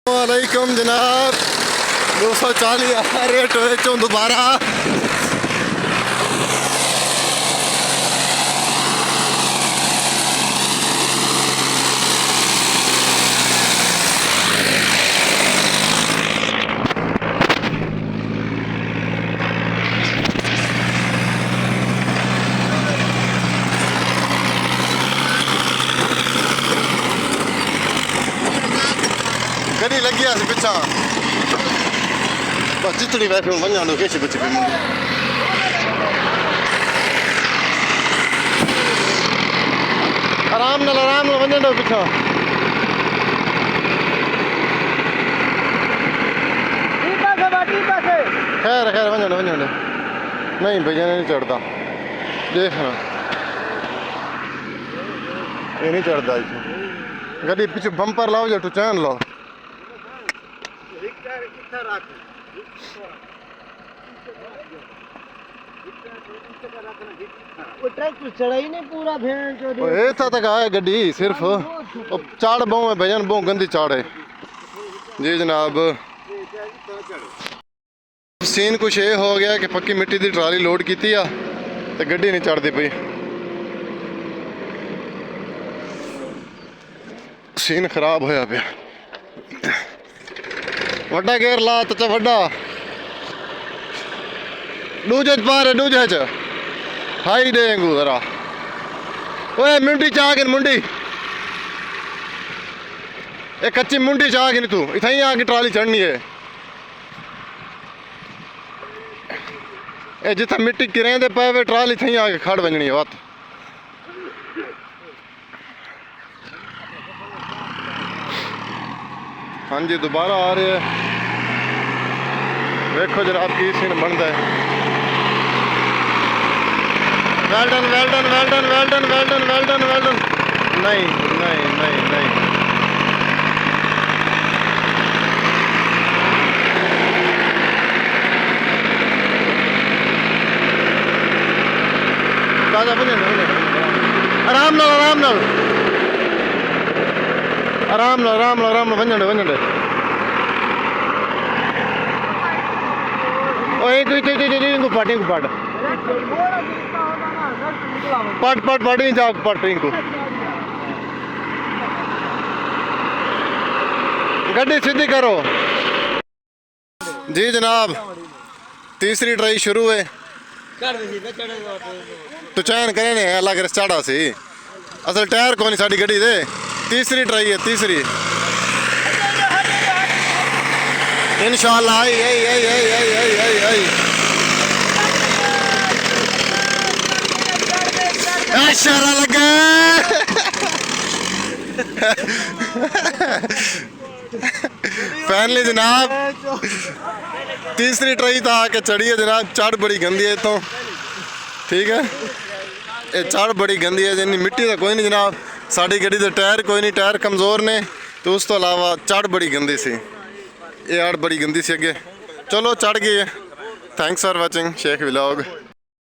वालेकुम जनाब 240 रेट वेचो दोबारा। गड्डी लगी अस पिछा बस चितड़ी वैसे वञण ॾो किश कुछ भी आराम नाल वञण ॾो पिछा। खैर खैर वञण ॾो नहीं भैया नहीं चढ़ता देखना ये नहीं चढ़ता इसमें। गड्डी पिछे बंपर लाओ या टुचैन लाओ। चढ़ाई नहीं पूरा तक आया गड्डी सिर्फ चाड़ बहु है भजन बहु गंदी चाड़ है जी जनाब। सीन कुछ ये हो गया कि पक्की मिट्टी की ट्राली लोड की तो गड्डी नहीं चढ़ती पई। सीन खराब होया पिया। वड्डा गेर ला तो वड्डा दूजे पारे दूजे च हाई देंगू जरा ओए मुंडी चाह के मुंडी एक कच्ची मुंडी चाह के तू इतना ही आके ट्राली चढ़नी है। ए जिथा मिट्टी किरेंदे पे वे ट्राली इतना ही आके खड़ बजनी है बात। हाँ जी दोबारा आ रहे हैं देखो जनाब की सीन बनता है। Well done well done well done well done well done well done well done नहीं नहीं नहीं नहीं दादा बने आराम नाल आराम नाल आराम नाल आराम नाल आराम नाल वंजन वंजन ओए तू पाटी को पाट पट पट पट नहीं जा पट इनको गड्डी सीधी करो जी जनाब। तीसरी ट्राई शुरू है तो चैन करे ने अलग रस चाड़ा सी असल टायर को नहीं साड़ी गड्डी दे। तीसरी ट्राई है तीसरी इंशाल्लाह आई आई आई आई आई आई आई आई इशारा लगा फाइनली जनाब तीसरी ट्राई तो आके चढ़ी है जनाब। चढ़ बड़ी गंदी है तो ठीक है ये चढ़ बड़ी गंदी है जिन्नी मिट्टी तो कोई नहीं जनाब। साड़ी गड्डी के टायर कोई नहीं टायर कमज़ोर ने तो उस तो अलावा चढ़ बड़ी गंदी सी ये आड़ बड़ी गंदी सी अगे। चलो चढ़ गई है। Thanks for watching Sheikh vlog.